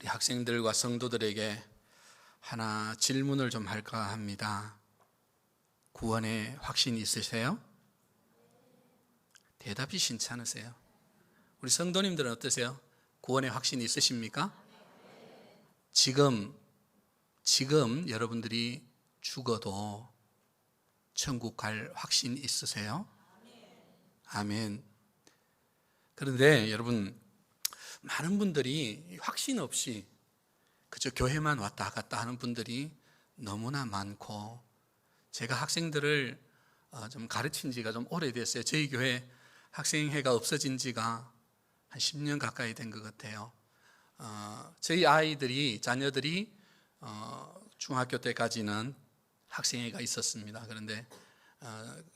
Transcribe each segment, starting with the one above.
우리 학생들과 성도들에게 하나 질문을 좀 할까 합니다. 구원의 확신이 있으세요? 대답이 신찮으세요? 우리 성도님들은 어떠세요? 구원의 확신이 있으십니까? 지금 여러분들이 죽어도 천국 갈 확신 있으세요? 아멘. 그런데 여러분, 많은 분들이 확신 없이 그저 교회만 왔다 갔다 하는 분들이 너무나 많고, 제가 학생들을 좀 가르친 지가 좀 오래됐어요. 저희 교회 학생회가 없어진 지가 한 10년 가까이 된 것 같아요. 저희 자녀들이 중학교 때까지는 학생회가 있었습니다. 그런데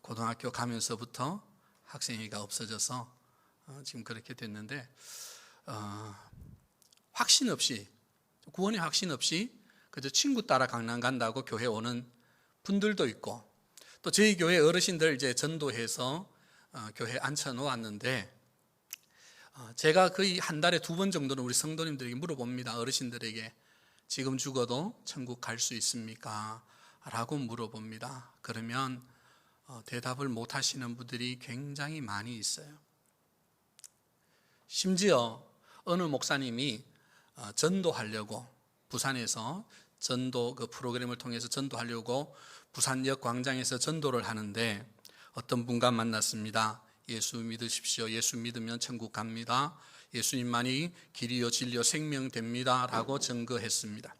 고등학교 가면서부터 학생회가 없어져서 지금 그렇게 됐는데, 확신 없이, 구원의 확신 없이 그저 친구 따라 강남 간다고 교회 오는 분들도 있고, 또 저희 교회 어르신들 이제 전도해서 교회에 앉혀 놓았는데, 제가 거의 한 달에 2번 정도는 우리 성도님들에게 물어봅니다. 어르신들에게 지금 죽어도 천국 갈 수 있습니까? 라고 물어봅니다. 그러면 대답을 못 하시는 분들이 굉장히 많이 있어요. 심지어 어느 목사님이 전도하려고, 부산에서 전도 그 프로그램을 통해서 전도하려고 부산역 광장에서 전도를 하는데, 어떤 분과 만났습니다. 예수 믿으십시오. 예수 믿으면 천국 갑니다. 예수님만이 길이요 진리요 생명됩니다. 라고 증거했습니다.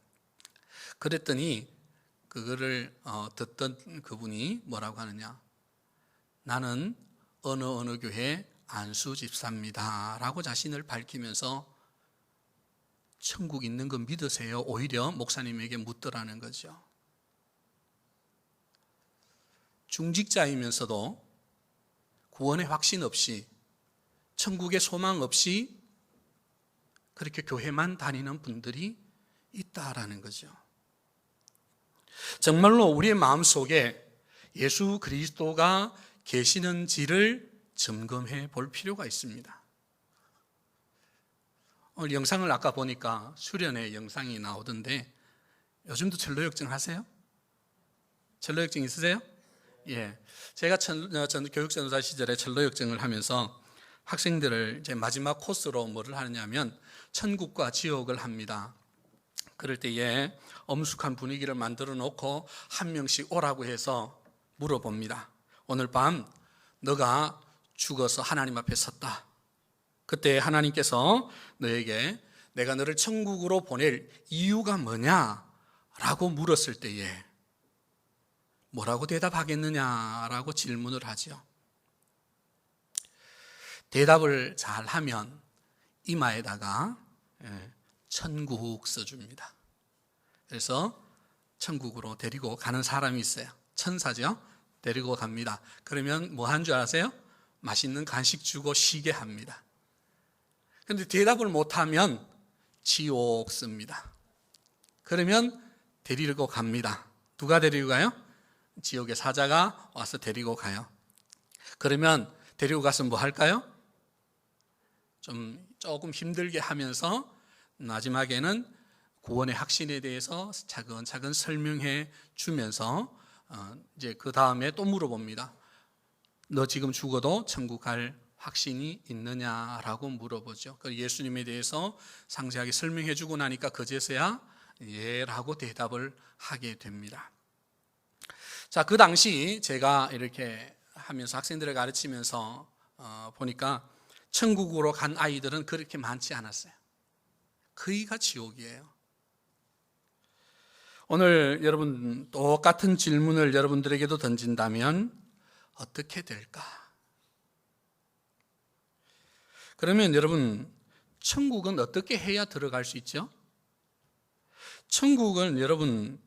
그랬더니 그거를 듣던 그분이 뭐라고 하느냐, 나는 어느 교회 안수 집사입니다. 라고 자신을 밝히면서 천국 있는 거 믿으세요? 오히려 목사님에게 묻더라는 거죠. 중직자이면서도 구원의 확신 없이, 천국의 소망 없이 그렇게 교회만 다니는 분들이 있다라는 거죠. 정말로 우리의 마음속에 예수 그리스도가 계시는지를 점검해 볼 필요가 있습니다. 오늘 영상을 아까 보니까 수련회 영상이 나오던데, 요즘도 첼로역정 하세요? 첼로역정 있으세요? 예. 제가 교육전도사 시절에 첼로역정을 하면서 학생들을 이제 마지막 코스로 뭐를 하느냐면 천국과 지옥을 합니다. 그럴 때에 엄숙한 분위기를 만들어 놓고 한 명씩 오라고 해서 물어봅니다. 오늘 밤 너가 죽어서 하나님 앞에 섰다. 그때 하나님께서 너에게 내가 너를 천국으로 보낼 이유가 뭐냐? 라고 물었을 때에 뭐라고 대답하겠느냐라고 질문을 하죠. 대답을 잘하면 이마에다가 천국 써줍니다. 그래서 천국으로 데리고 가는 사람이 있어요. 천사죠. 데리고 갑니다. 그러면 뭐 한 줄 아세요? 맛있는 간식 주고 쉬게 합니다. 그런데 대답을 못하면 지옥 씁니다. 그러면 데리고 갑니다. 누가 데리고 가요? 지옥의 사자가 와서 데리고 가요. 그러면 데리고 가서 뭐 할까요? 조금 힘들게 하면서 마지막에는 구원의 확신에 대해서 차근차근 설명해 주면서 이제 그 다음에 또 물어봅니다. 너 지금 죽어도 천국 갈 확신이 있느냐라고 물어보죠. 예수님에 대해서 상세하게 설명해 주고 나니까 그제서야 예라고 대답을 하게 됩니다. 자, 그 당시 제가 이렇게 하면서 학생들을 가르치면서 보니까 천국으로 간 아이들은 그렇게 많지 않았어요. 거의가 지옥이에요. 오늘 여러분 똑같은 질문을 여러분들에게도 던진다면 어떻게 될까? 그러면 여러분, 천국은 어떻게 해야 들어갈 수 있죠? 천국은 여러분,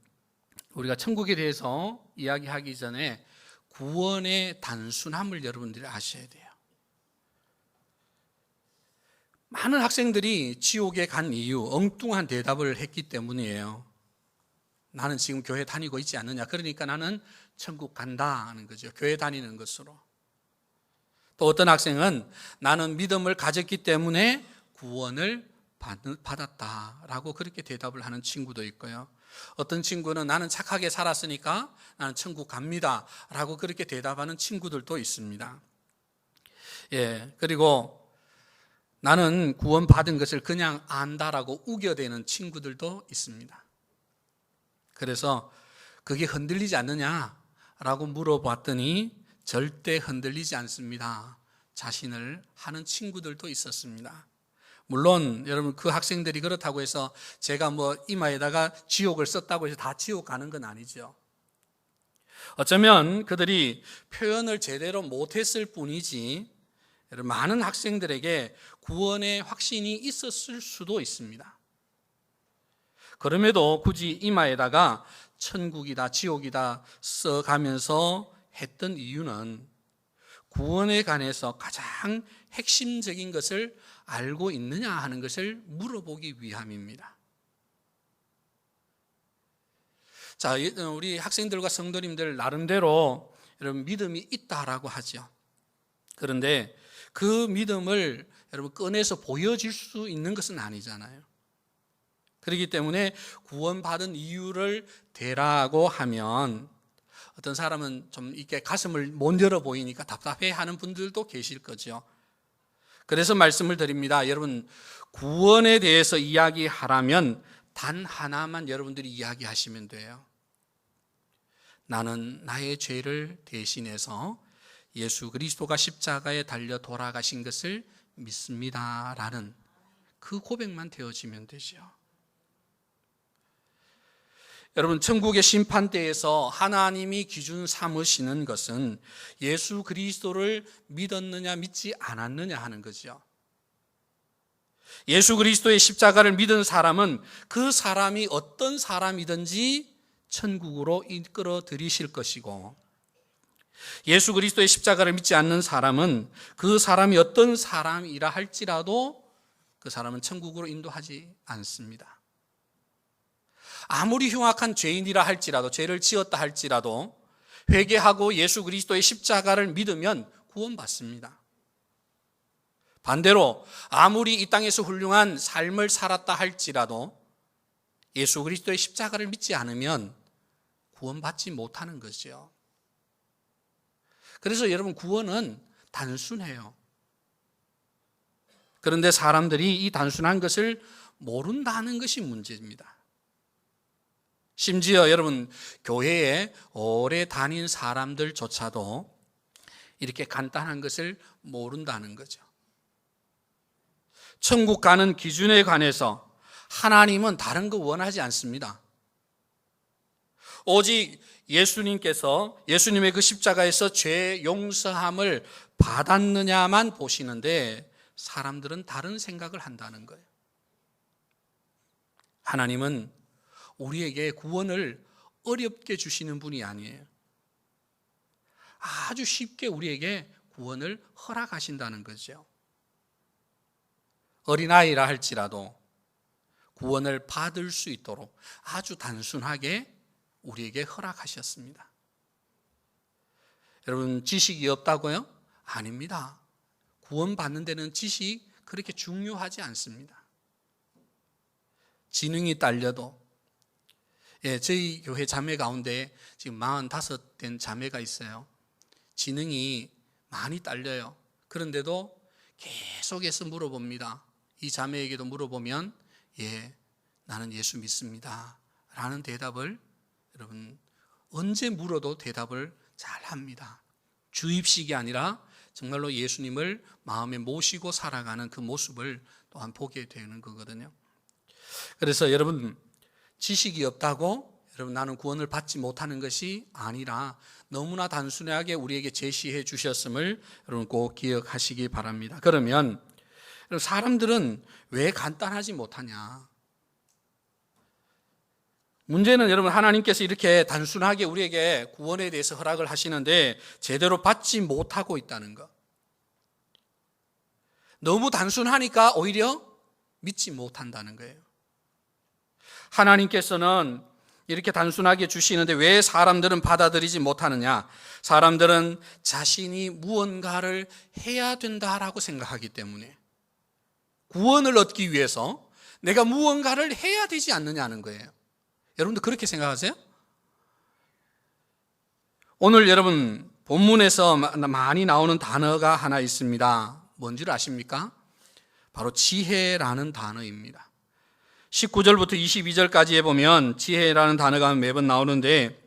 우리가 천국에 대해서 이야기하기 전에 구원의 단순함을 여러분들이 아셔야 돼요. 많은 학생들이 지옥에 간 이유, 엉뚱한 대답을 했기 때문이에요. 나는 지금 교회 다니고 있지 않느냐, 그러니까 나는 천국 간다 하는 거죠. 교회 다니는 것으로. 또 어떤 학생은 나는 믿음을 가졌기 때문에 구원을 받았다라고 그렇게 대답을 하는 친구도 있고요. 어떤 친구는 나는 착하게 살았으니까 나는 천국 갑니다 라고 그렇게 대답하는 친구들도 있습니다. 그리고 나는 구원받은 것을 그냥 안다라고 우겨대는 친구들도 있습니다. 그래서 그게 흔들리지 않느냐라고 물어봤더니 절대 흔들리지 않습니다. 자신을 하는 친구들도 있었습니다. 물론 여러분 그 학생들이 그렇다고 해서 제가 이마에다가 지옥을 썼다고 해서 다 지옥 가는 건 아니죠. 어쩌면 그들이 표현을 제대로 못했을 뿐이지 많은 학생들에게 구원의 확신이 있었을 수도 있습니다. 그럼에도 굳이 이마에다가 천국이다 지옥이다 써가면서 했던 이유는 구원에 관해서 가장 핵심적인 것을 알고 있느냐 하는 것을 물어보기 위함입니다. 자, 우리 학생들과 성도님들 나름대로 여러분 믿음이 있다라고 하죠. 그런데 그 믿음을 여러분 꺼내서 보여줄 수 있는 것은 아니잖아요. 그렇기 때문에 구원받은 이유를 대라고 하면 어떤 사람은 좀 이렇게 가슴을 못 열어 보이니까 답답해 하는 분들도 계실 거죠. 그래서 말씀을 드립니다. 여러분 구원에 대해서 이야기하라면 단 하나만 여러분들이 이야기하시면 돼요. 나는 나의 죄를 대신해서 예수 그리스도가 십자가에 달려 돌아가신 것을 믿습니다 라는 그 고백만 되어지면 되죠. 여러분 천국의 심판대에서 하나님이 기준 삼으시는 것은 예수 그리스도를 믿었느냐 믿지 않았느냐 하는 거죠. 예수 그리스도의 십자가를 믿은 사람은 그 사람이 어떤 사람이든지 천국으로 이끌어 들이실 것이고, 예수 그리스도의 십자가를 믿지 않는 사람은 그 사람이 어떤 사람이라 할지라도 그 사람은 천국으로 인도하지 않습니다. 아무리 흉악한 죄인이라 할지라도, 죄를 지었다 할지라도 회개하고 예수 그리스도의 십자가를 믿으면 구원받습니다. 반대로 아무리 이 땅에서 훌륭한 삶을 살았다 할지라도 예수 그리스도의 십자가를 믿지 않으면 구원받지 못하는 거죠. 그래서 여러분 구원은 단순해요. 그런데 사람들이 이 단순한 것을 모른다는 것이 문제입니다. 심지어 여러분 교회에 오래 다닌 사람들조차도 이렇게 간단한 것을 모른다는 거죠. 천국 가는 기준에 관해서 하나님은 다른 거 원하지 않습니다. 오직 예수님의 그 십자가에서 죄 용서함을 받았느냐만 보시는데 사람들은 다른 생각을 한다는 거예요. 하나님은 우리에게 구원을 어렵게 주시는 분이 아니에요. 아주 쉽게 우리에게 구원을 허락하신다는 거죠. 어린아이라 할지라도 구원을 받을 수 있도록 아주 단순하게 우리에게 허락하셨습니다. 여러분 지식이 없다고요? 아닙니다. 구원받는 데는 지식이 그렇게 중요하지 않습니다. 지능이 딸려도, 저희 교회 자매 가운데 지금 45 된 자매가 있어요. 지능이 많이 딸려요. 그런데도 계속해서 물어봅니다. 이 자매에게도 물어보면 나는 예수 믿습니다 라는 대답을 여러분 언제 물어도 대답을 잘 합니다. 주입식이 아니라 정말로 예수님을 마음에 모시고 살아가는 그 모습을 또한 보게 되는 거거든요. 그래서 여러분 지식이 없다고 여러분 나는 구원을 받지 못하는 것이 아니라 너무나 단순하게 우리에게 제시해 주셨음을 여러분 꼭 기억하시기 바랍니다. 그러면 사람들은 왜 간단하지 못하냐? 문제는 여러분 하나님께서 이렇게 단순하게 우리에게 구원에 대해서 허락을 하시는데 제대로 받지 못하고 있다는 것. 너무 단순하니까 오히려 믿지 못한다는 거예요. 하나님께서는 이렇게 단순하게 주시는데 왜 사람들은 받아들이지 못하느냐? 사람들은 자신이 무언가를 해야 된다라고 생각하기 때문에 구원을 얻기 위해서 내가 무언가를 해야 되지 않느냐는 거예요. 여러분도 그렇게 생각하세요? 오늘 여러분 본문에서 많이 나오는 단어가 하나 있습니다. 뭔지를 아십니까? 바로 지혜라는 단어입니다. 19절부터 22절까지에 보면 지혜라는 단어가 매번 나오는데,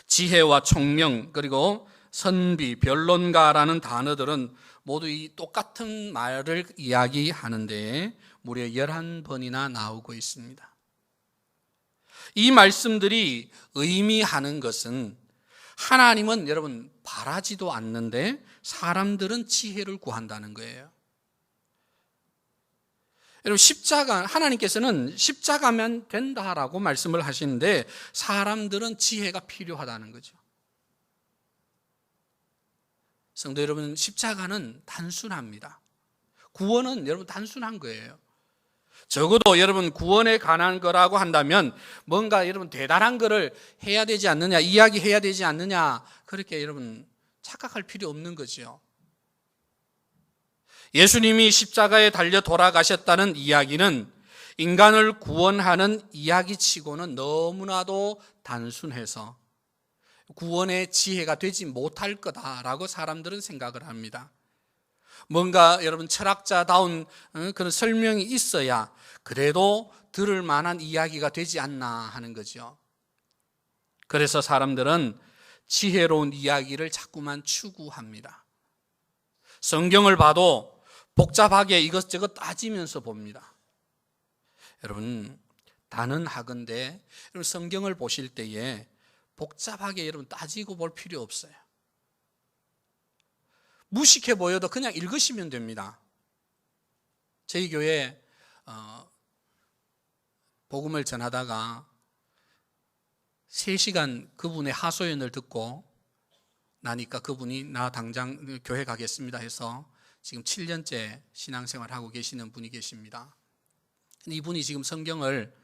지혜와 총명 그리고 선비, 변론가라는 단어들은 모두 이 똑같은 말을 이야기하는데 무려 11번이나 나오고 있습니다. 이 말씀들이 의미하는 것은 하나님은 여러분 바라지도 않는데 사람들은 지혜를 구한다는 거예요. 여러분 하나님께서는 십자가면 된다라고 말씀을 하시는데 사람들은 지혜가 필요하다는 거죠. 성도 여러분, 십자가는 단순합니다. 구원은 여러분 단순한 거예요. 적어도 여러분 구원에 관한 거라고 한다면 뭔가 여러분 대단한 거를 해야 되지 않느냐, 이야기해야 되지 않느냐, 그렇게 여러분 착각할 필요 없는 거죠. 예수님이 십자가에 달려 돌아가셨다는 이야기는 인간을 구원하는 이야기치고는 너무나도 단순해서 구원의 지혜가 되지 못할 거다라고 사람들은 생각을 합니다. 뭔가 여러분 철학자다운 그런 설명이 있어야 그래도 들을 만한 이야기가 되지 않나 하는 거죠. 그래서 사람들은 지혜로운 이야기를 자꾸만 추구합니다. 성경을 봐도 복잡하게 이것저것 따지면서 봅니다. 여러분 단언하건대 여러분 성경을 보실 때에 복잡하게 여러분 따지고 볼 필요 없어요. 무식해 보여도 그냥 읽으시면 됩니다. 저희 교회 복음을 전하다가 3시간 그분의 하소연을 듣고 나니까 그분이 나 당장 교회 가겠습니다 해서 지금 7년째 신앙생활하고 계시는 분이 계십니다. 이분이 지금 성경을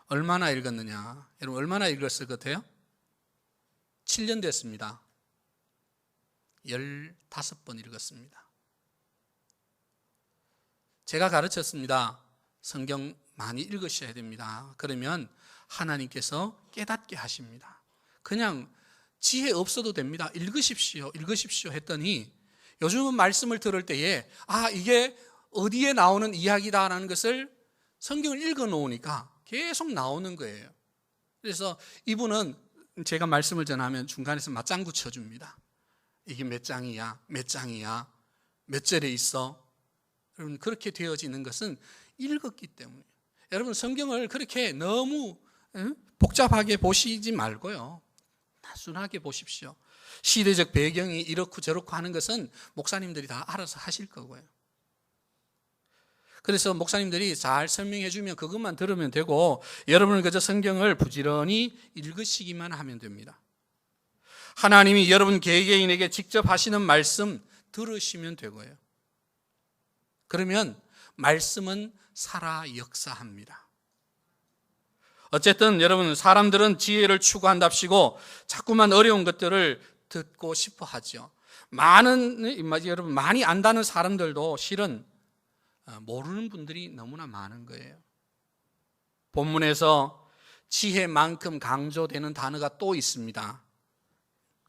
얼마나 읽었느냐, 여러분 얼마나 읽었을 것 같아요? 7년 됐습니다. 15번 읽었습니다. 제가 가르쳤습니다. 성경 많이 읽으셔야 됩니다. 그러면 하나님께서 깨닫게 하십니다. 그냥 지혜 없어도 됩니다. 읽으십시오 했더니 요즘은 말씀을 들을 때에 이게 어디에 나오는 이야기다라는 것을 성경을 읽어 놓으니까 계속 나오는 거예요. 그래서 이분은 제가 말씀을 전하면 중간에서 맞장구 쳐줍니다. 이게 몇 장이야, 몇 절에 있어. 여러분 그렇게 되어지는 것은 읽었기 때문이에요. 여러분 성경을 그렇게 너무 복잡하게 보시지 말고요, 단순하게 보십시오. 시대적 배경이 이렇고 저렇고 하는 것은 목사님들이 다 알아서 하실 거고요. 그래서 목사님들이 잘 설명해 주면 그것만 들으면 되고 여러분은 그저 성경을 부지런히 읽으시기만 하면 됩니다. 하나님이 여러분 개개인에게 직접 하시는 말씀 들으시면 되고요. 그러면 말씀은 살아 역사합니다. 어쨌든 여러분 사람들은 지혜를 추구한답시고 자꾸만 어려운 것들을 듣고 싶어 하죠. 여러분 많이 안다는 사람들도 실은 모르는 분들이 너무나 많은 거예요. 본문에서 지혜만큼 강조되는 단어가 또 있습니다.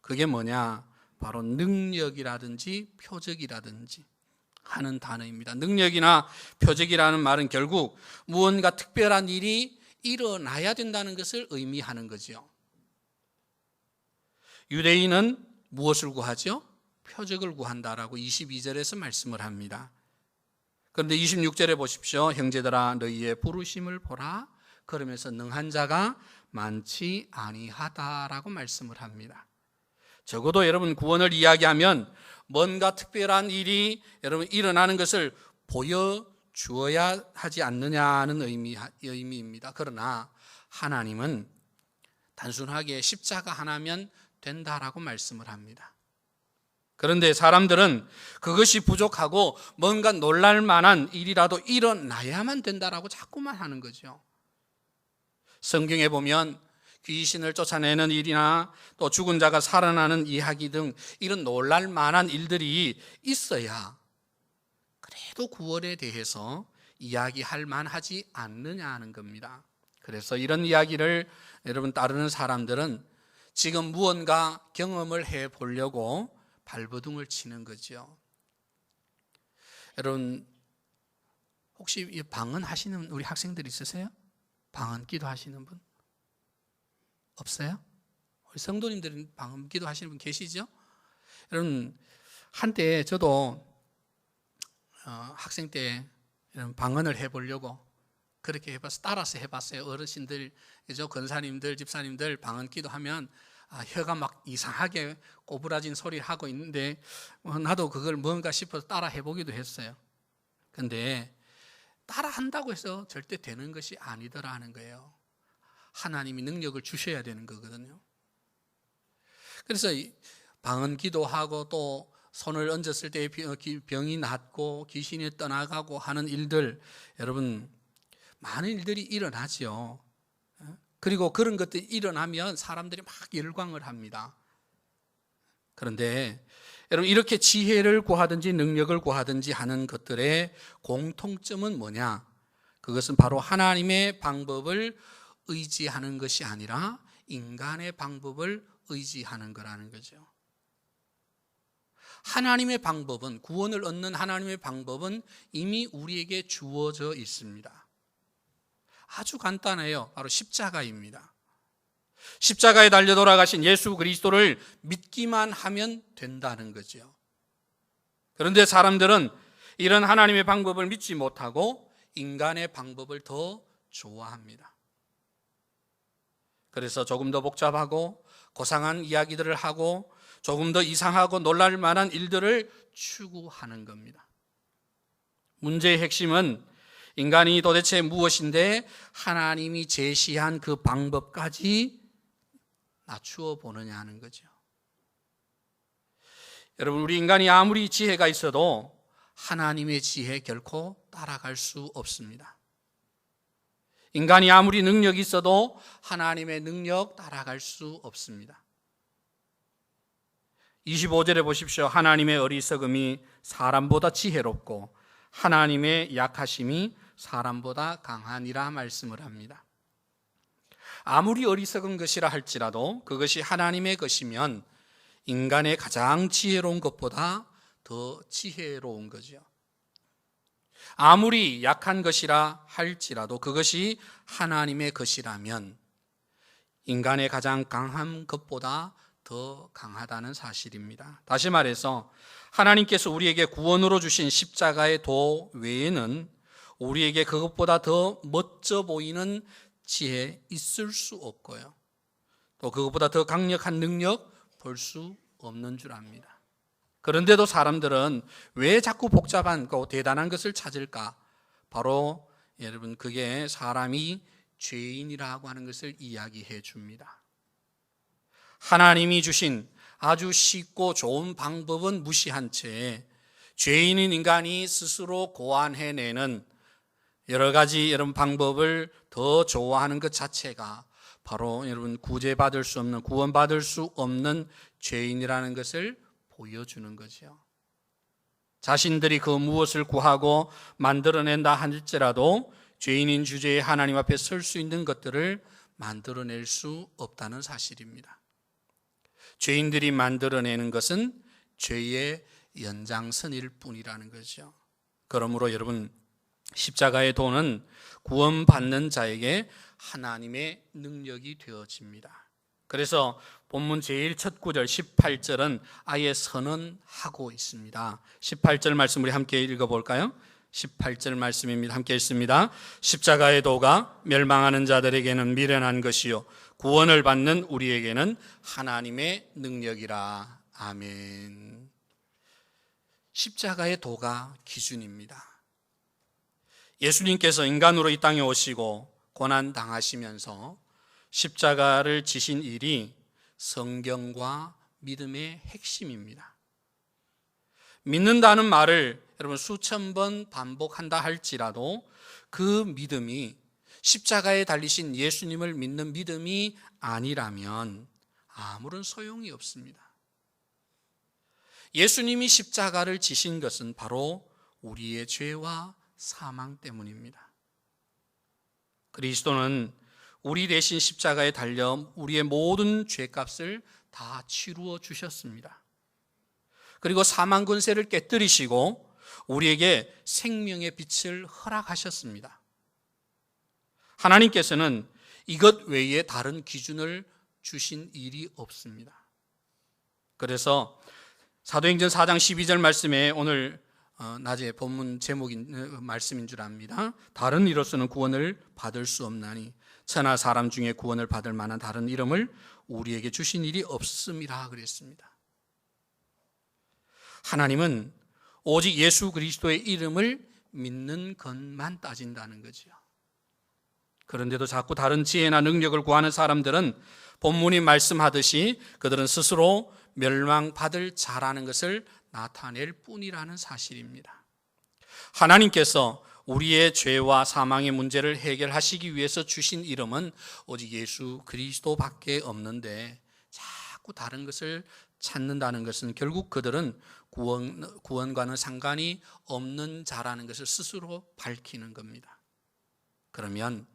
그게 뭐냐? 바로 능력이라든지 표적이라든지 하는 단어입니다. 능력이나 표적이라는 말은 결국 무언가 특별한 일이 일어나야 된다는 것을 의미하는 거죠. 유대인은 무엇을 구하죠? 표적을 구한다라고 22절에서 말씀을 합니다. 그런데 26절에 보십시오. 형제들아 너희의 부르심을 보라. 그러면서 능한 자가 많지 아니하다라고 말씀을 합니다. 적어도 여러분 구원을 이야기하면 뭔가 특별한 일이 여러분 일어나는 것을 보여주어야 하지 않느냐는 의미입니다. 그러나 하나님은 단순하게 십자가 하나면 된다라고 말씀을 합니다. 그런데 사람들은 그것이 부족하고 뭔가 놀랄 만한 일이라도 일어나야만 된다라고 자꾸만 하는 거죠. 성경에 보면 귀신을 쫓아내는 일이나 또 죽은 자가 살아나는 이야기 등 이런 놀랄 만한 일들이 있어야 그래도 구원에 대해서 이야기할 만하지 않느냐 하는 겁니다. 그래서 이런 이야기를 여러분 따르는 사람들은 지금 무언가 경험을 해 보려고 발버둥을 치는 거죠. 여러분 혹시 방언하시는 우리 학생들 있으세요? 방언 기도하시는 분? 없어요? 우리 성도님들은 방언 기도하시는 분 계시죠? 여러분 한때 저도 학생 때 방언을 해보려고 그렇게 해봐서 따라서 해봤어요. 어르신들, 권사님들, 집사님들 방언 기도하면 혀가 막 이상하게 꼬부라진 소리를 하고 있는데 나도 그걸 뭔가 싶어서 따라 해보기도 했어요. 근데 따라 한다고 해서 절대 되는 것이 아니더라 하는 거예요. 하나님이 능력을 주셔야 되는 거거든요. 그래서 방언 기도하고 또 손을 얹었을 때 병이 낫고 귀신이 떠나가고 하는 일들, 여러분 많은 일들이 일어나죠. 그리고 그런 것들이 일어나면 사람들이 막 열광을 합니다. 그런데 여러분 이렇게 지혜를 구하든지 능력을 구하든지 하는 것들의 공통점은 뭐냐? 그것은 바로 하나님의 방법을 의지하는 것이 아니라 인간의 방법을 의지하는 거라는 거죠. 하나님의 방법은, 구원을 얻는 하나님의 방법은 이미 우리에게 주어져 있습니다. 아주 간단해요. 바로 십자가입니다. 십자가에 달려 돌아가신 예수 그리스도를 믿기만 하면 된다는 거죠. 그런데 사람들은 이런 하나님의 방법을 믿지 못하고 인간의 방법을 더 좋아합니다. 그래서 조금 더 복잡하고 고상한 이야기들을 하고 조금 더 이상하고 놀랄 만한 일들을 추구하는 겁니다. 문제의 핵심은 인간이 도대체 무엇인데 하나님이 제시한 그 방법까지 낮추어 보느냐 하는 거죠. 여러분, 우리 인간이 아무리 지혜가 있어도 하나님의 지혜 결코 따라갈 수 없습니다. 인간이 아무리 능력이 있어도 하나님의 능력 따라갈 수 없습니다. 25절에 보십시오. 하나님의 어리석음이 사람보다 지혜롭고 하나님의 약하심이 사람보다 강하니라 말씀을 합니다. 아무리 어리석은 것이라 할지라도 그것이 하나님의 것이면 인간의 가장 지혜로운 것보다 더 지혜로운 거죠. 아무리 약한 것이라 할지라도 그것이 하나님의 것이라면 인간의 가장 강한 것보다 더 강하다는 사실입니다. 다시 말해서 하나님께서 우리에게 구원으로 주신 십자가의 도 외에는 우리에게 그것보다 더 멋져 보이는 지혜 있을 수 없고요. 또 그것보다 더 강력한 능력 볼 수 없는 줄 압니다. 그런데도 사람들은 왜 자꾸 복잡한 대단한 것을 찾을까? 바로 여러분 그게 사람이 죄인이라고 하는 것을 이야기해 줍니다. 하나님이 주신 아주 쉽고 좋은 방법은 무시한 채 죄인인 인간이 스스로 고안해내는 여러 가지 여러분 방법을 더 좋아하는 것 자체가 바로 여러분 구제받을 수 없는, 구원받을 수 없는 죄인이라는 것을 보여주는 거죠. 자신들이 그 무엇을 구하고 만들어낸다 할지라도 죄인인 주제에 하나님 앞에 설 수 있는 것들을 만들어낼 수 없다는 사실입니다. 죄인들이 만들어내는 것은 죄의 연장선일 뿐이라는 거죠. 그러므로 여러분 십자가의 도는 구원받는 자에게 하나님의 능력이 되어집니다. 그래서 본문 제일 첫 구절 18절은 아예 선언하고 있습니다. 18절 말씀 우리 함께 읽어볼까요? 18절 말씀입니다. 함께 읽습니다. 십자가의 도가 멸망하는 자들에게는 미련한 것이요 구원을 받는 우리에게는 하나님의 능력이라. 아멘. 십자가의 도가 기준입니다. 예수님께서 인간으로 이 땅에 오시고 고난 당하시면서 십자가를 지신 일이 성경과 믿음의 핵심입니다. 믿는다는 말을 여러분 수천 번 반복한다 할지라도 그 믿음이 십자가에 달리신 예수님을 믿는 믿음이 아니라면 아무런 소용이 없습니다. 예수님이 십자가를 지신 것은 바로 우리의 죄와 사망 때문입니다. 그리스도는 우리 대신 십자가에 달려 우리의 모든 죄값을 다 치루어 주셨습니다. 그리고 사망 권세를 깨뜨리시고 우리에게 생명의 빛을 허락하셨습니다. 하나님께서는 이것 외에 다른 기준을 주신 일이 없습니다. 그래서 사도행전 4장 12절 말씀에 오늘 낮에 본문 제목인 말씀인 줄 압니다. 다른 이로서는 구원을 받을 수 없나니 천하 사람 중에 구원을 받을 만한 다른 이름을 우리에게 주신 일이 없음이라 그랬습니다. 하나님은 오직 예수 그리스도의 이름을 믿는 것만 따진다는 거지요. 그런데도 자꾸 다른 지혜나 능력을 구하는 사람들은 본문이 말씀하듯이 그들은 스스로 멸망받을 자라는 것을 나타낼 뿐이라는 사실입니다. 하나님께서 우리의 죄와 사망의 문제를 해결하시기 위해서 주신 이름은 오직 예수 그리스도밖에 없는데 자꾸 다른 것을 찾는다는 것은 결국 그들은 구원과는 상관이 없는 자라는 것을 스스로 밝히는 겁니다. 그러면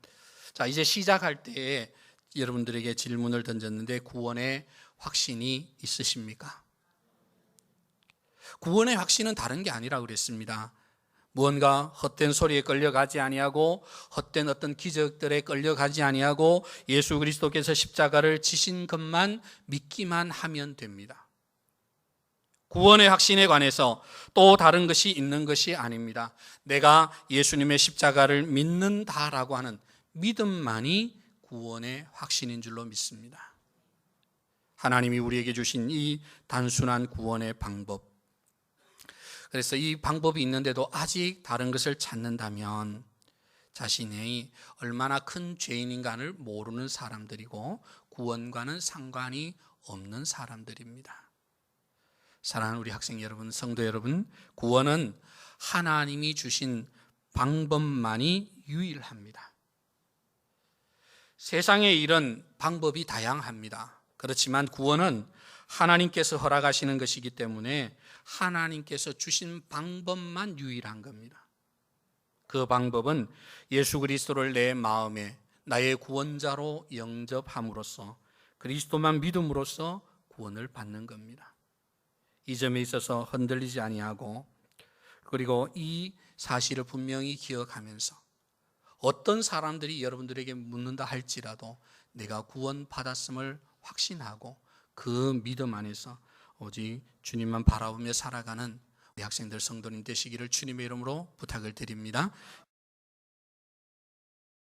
자, 이제 시작할 때에 여러분들에게 질문을 던졌는데 구원의 확신이 있으십니까? 구원의 확신은 다른 게 아니라고 그랬습니다. 무언가 헛된 소리에 끌려가지 아니하고 헛된 어떤 기적들에 끌려가지 아니하고 예수 그리스도께서 십자가를 지신 것만 믿기만 하면 됩니다. 구원의 확신에 관해서 또 다른 것이 있는 것이 아닙니다. 내가 예수님의 십자가를 믿는다라고 하는 믿음만이 구원의 확신인 줄로 믿습니다. 하나님이 우리에게 주신 이 단순한 구원의 방법, 그래서 이 방법이 있는데도 아직 다른 것을 찾는다면 자신이 얼마나 큰 죄인인가를 모르는 사람들이고 구원과는 상관이 없는 사람들입니다. 사랑하는 우리 학생 여러분, 성도 여러분, 구원은 하나님이 주신 방법만이 유일합니다. 세상의 일은 방법이 다양합니다. 그렇지만 구원은 하나님께서 허락하시는 것이기 때문에 하나님께서 주신 방법만 유일한 겁니다. 그 방법은 예수 그리스도를 내 마음에 나의 구원자로 영접함으로써 그리스도만 믿음으로써 구원을 받는 겁니다. 이 점에 있어서 흔들리지 아니하고 그리고 이 사실을 분명히 기억하면서 어떤 사람들이 여러분들에게 묻는다 할지라도 내가 구원받았음을 확신하고 그 믿음 안에서 오직 주님만 바라보며 살아가는 우리 학생들 성도님 되시기를 주님의 이름으로 부탁을 드립니다.